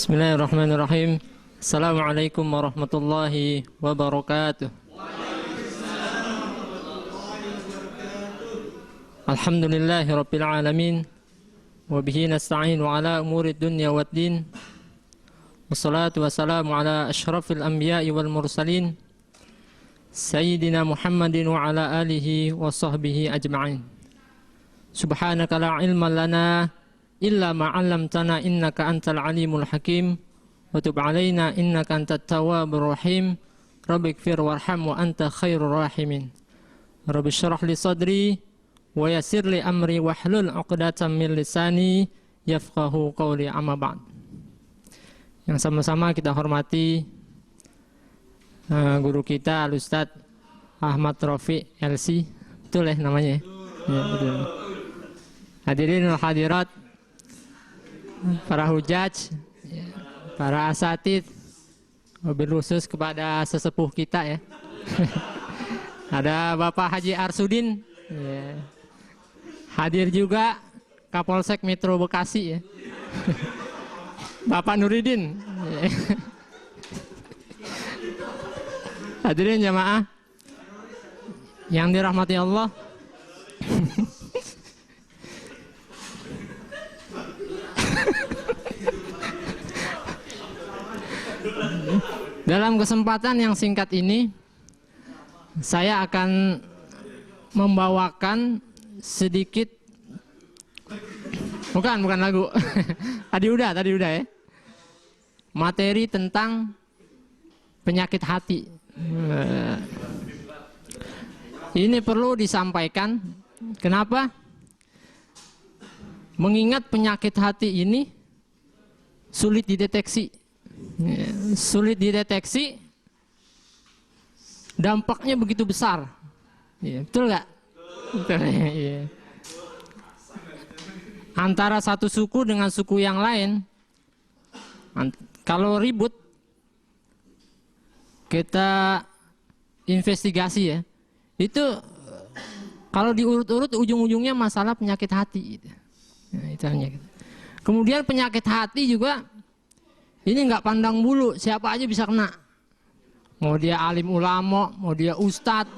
Bismillahirrahmanirrahim. Assalamualaikum warahmatullahi wabarakatuh. Alhamdulillahi rabbil alamin. Wa bihi nasta'inu ala umuri dunya waddin. Wassalatu wassalamu ala ashrafil anbiya'i wal mursalin Sayyidina Muhammadin wa ala alihi wa sahbihi ajma'in. Subhanaka la ilma lana illa ma'allamtana innaka antal alimul hakim wa tub alaina innaka antat tawwabur rahim. Rabbighfir warham wa anta khairur rahimin. Rabbi syrah li sadri wa yassir li amri wahlul 'uqdatam min lisani yafqahu qawli, amma ba'd. Yang sama-sama kita hormati guru kita Al-Ustaz Ahmad Rafi LC, betul ya namanya? Ya, betul. Hadirin wal hadirat, para hujaj, para asatid, mobil khusus kepada sesepuh kita ya. Ada Bapak Haji Arsudin, ya. Hadir juga Kapolsek Metro Bekasi ya. Bapak Nuridin, ya. Hadirin jamaah yang dirahmati Allah. Dalam kesempatan yang singkat ini, saya akan membawakan sedikit, bukan lagu, tadi udah ya, materi tentang penyakit hati. Ini perlu disampaikan. Kenapa? Mengingat penyakit hati ini sulit dideteksi. Sulit dideteksi, dampaknya begitu besar. Ya, betul nggak? Betul. Ya. Antara satu suku dengan suku yang lain, kalau ribut, kita investigasi ya, itu kalau diurut-urut ujung-ujungnya masalah penyakit hati. Nah, itu hanya. Kemudian penyakit hati juga ini nggak pandang bulu, siapa aja bisa kena. Mau dia alim ulama, mau dia ustadz,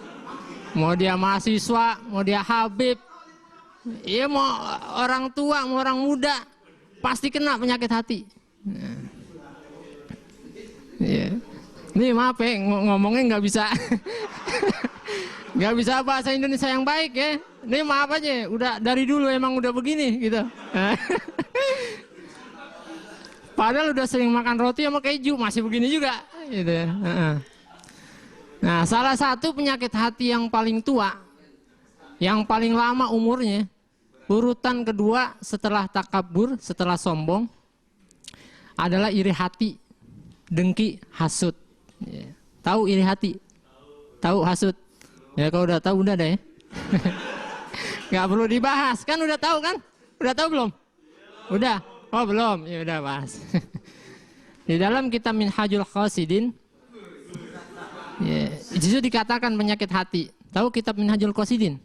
mau dia mahasiswa, mau dia habib, ya mau orang tua, mau orang muda, pasti kena penyakit hati. Nah. Ya. Ini maaf ya, ngomongnya nggak bisa, nggak bisa bahasa Indonesia yang baik ya. Ini maaf aja, udah dari dulu emang udah begini gitu. Padahal udah sering makan roti sama keju, masih begini juga gitu ya. Nah, salah satu penyakit hati yang paling tua, yang paling lama umurnya, urutan kedua setelah takabur, setelah sombong, adalah iri hati, dengki, hasut. Ya. Tahu iri hati? Tahu hasut? Ya kalau udah tahu udah deh. Nggak perlu dibahas, kan udah tahu kan? Udah tahu belum? Udah. Oh belum, ya udah bahas. Di dalam kitab Minhajul Qasidin, ya, justru dikatakan penyakit hati. Tahu kitab Minhajul Qasidin?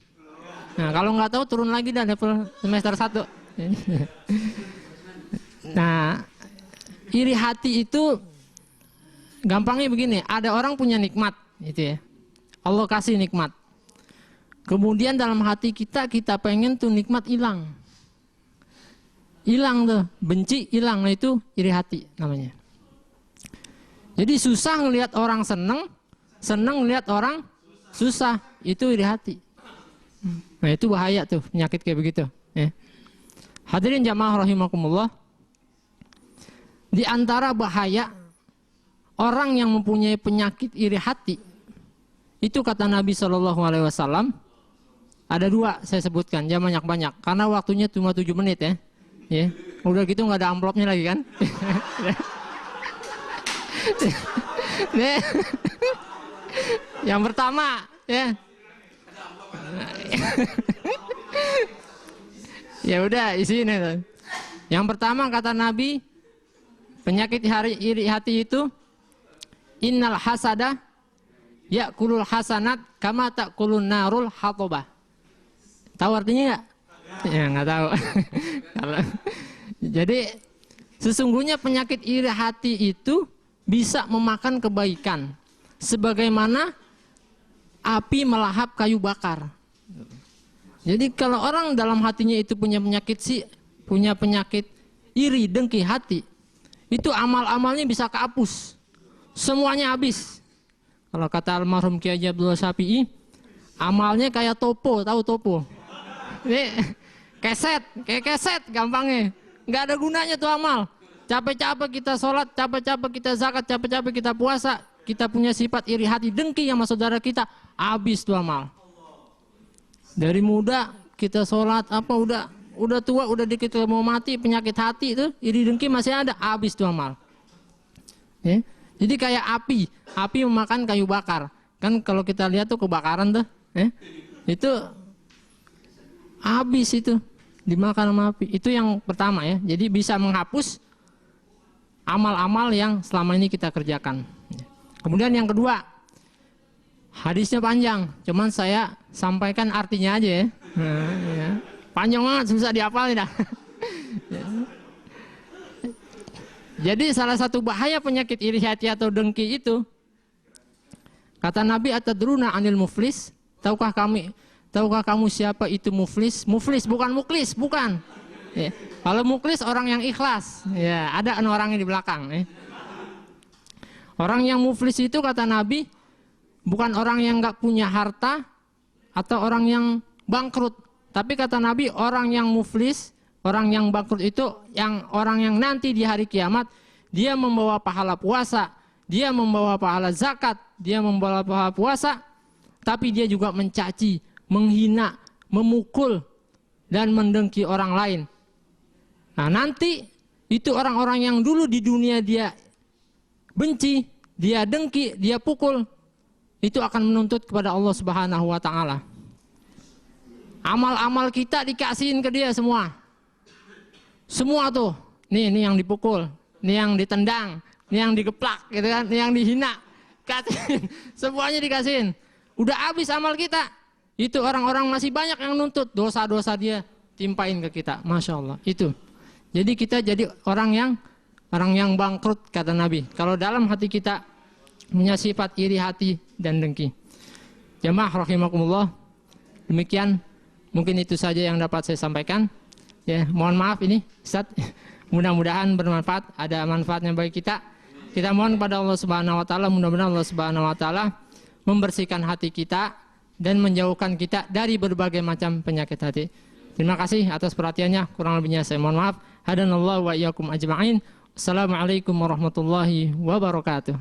Nah kalau nggak tahu turun lagi dah level semester 1. Nah, iri hati itu gampangnya begini. Ada orang punya nikmat, gitu ya. Allah kasih nikmat. Kemudian dalam hati kita pengen tuh nikmat hilang. Hilang tuh, benci hilang, nah itu iri hati namanya. Jadi susah ngelihat orang seneng ngelihat orang susah, itu iri hati. Nah itu bahaya tuh penyakit kayak begitu. Ya. Hadirin jamaah rahimakumullah. Di antara bahaya orang yang mempunyai penyakit iri hati, itu kata Nabi SAW, ada dua saya sebutkan, jangan banyak-banyak, karena waktunya cuma 7 menit ya. Ya, udah gitu nggak ada amplopnya lagi kan? Yang pertama, ya, ya udah isinya. Yang pertama kata Nabi, penyakit iri hati itu, innal hasada ya'kulul hasanat kama ta'kulun narul hatobah. Tahu artinya nggak? Ya nggak tahu. Jadi Sesungguhnya penyakit iri hati itu bisa memakan kebaikan, sebagaimana api melahap kayu bakar. Jadi kalau orang dalam hatinya itu punya penyakit iri, dengki hati, itu amal-amalnya bisa kehapus, semuanya habis. Kalau kata almarhum Kiai Haji Abdullah Syafi'i, amalnya kayak topo, tahu topo? Ini kayak keset gampangnya, nggak ada gunanya tuh amal. Capek-capek kita sholat, capek-capek kita zakat, capek-capek kita puasa, kita punya sifat iri hati, dengki sama saudara kita, habis tuh amal. Dari muda kita sholat, udah tua, udah dikit mau mati, penyakit hati itu, iri dengki masih ada, habis tuh amal. Ya? Jadi kayak api memakan kayu bakar. Kan kalau kita lihat tuh kebakaran tuh, itu habis itu, dimakan sama api. Itu yang pertama ya. Jadi bisa menghapus amal-amal yang selama ini kita kerjakan. Kemudian yang kedua, hadisnya panjang, cuman saya sampaikan artinya aja ya. Ya. Panjang banget, susah dihafal dah. Jadi salah satu bahaya penyakit iri hati atau dengki itu, kata Nabi, atadruna anil muflis, tahukah kamu siapa itu muflis? Muflis bukan muklis, bukan. Ya. Kalau muklis orang yang ikhlas, ya ada orangnya di belakang. Ya. Orang yang muflis itu kata Nabi bukan orang yang nggak punya harta atau orang yang bangkrut, tapi kata Nabi orang yang muflis, orang yang bangkrut itu orang yang nanti di hari kiamat dia membawa pahala puasa, dia membawa pahala zakat, dia membawa pahala puasa, tapi dia juga mencaci, menghina, memukul dan mendengki orang lain. Nah nanti itu orang-orang yang dulu di dunia dia benci, dia dengki, dia pukul, itu akan menuntut kepada Allah Subhanahu wa Ta'ala. Amal-amal kita dikasihin ke dia semua. Semua tuh, nih yang dipukul, nih yang ditendang, nih yang digeplak, gitu kan, nih yang dihina, kasihin, semuanya dikasihin. Udah habis amal kita. Itu orang-orang masih banyak yang nuntut, dosa-dosa dia timpain ke kita, masya Allah. Itu. Jadi kita jadi orang yang bangkrut kata Nabi. Kalau dalam hati kita punya sifat iri hati dan dengki. Jamaah rahimakumullah. Demikian mungkin itu saja yang dapat saya sampaikan. Ya, mohon maaf ini Ustaz. Mudah-mudahan bermanfaat, ada manfaatnya bagi kita. Kita mohon kepada Allah Subhanahu wa taala, mudah-mudahan Allah Subhanahu wa taala membersihkan hati kita dan menjauhkan kita dari berbagai macam penyakit hati. Terima kasih atas perhatiannya. Kurang lebihnya saya mohon maaf. Hadanallahu wa iyyakum ajma'in. Assalamualaikum warahmatullahi wabarakatuh.